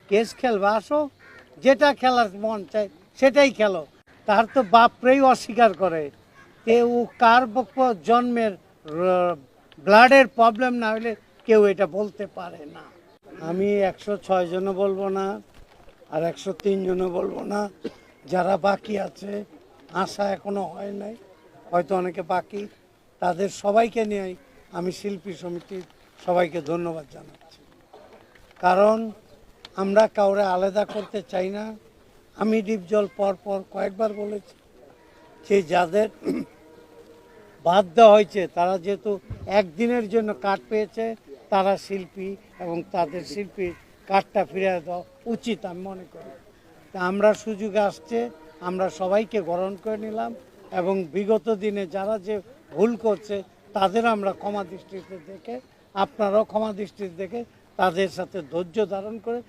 Case খেলবা আসো, যেটা খেলার মন চায় সেটাই খেলো। তার তো বাপরেই অস্বীকার করে তে ও কার পক্ষ জন্মের ব্লাডের প্রবলেম না হলে কেউ এটা বলতে পারে না। আমি 106 জনও বলবো না, আর 103 জনও বলবো না, যারা বাকি আছে আশা এখনো হয় নাই, হয়তো অনেকে বাকি, তাদের সবাইকে নিয়ে আমি শিল্পী সমিতির সবাইকে ধন্যবাদ জানাচ্ছি। কারণ আমরা কাউরে আলাদা করতে চাই না। আমি ডিপজল পর কয়েকবার বলেছি যে যাদের বাদ দেওয়া হয়েছে তারা যেহেতু একদিনের জন্য কার্ড পেয়েছে, তারা শিল্পী এবং তাদের শিল্পীর কার্ডটা ফিরে দেওয়া উচিত আমি মনে করি। তা আমরা সুযোগ আসছে, আমরা সবাইকে গ্রহণ করে নিলাম এবং বিগত দিনে যারা যে ভুল করছে তাদের আমরা ক্ষমা দৃষ্টিতে দেখে, আপনারাও ক্ষমা দৃষ্টিতে দেখে তাদের সাথে ধৈর্য ধারণ করে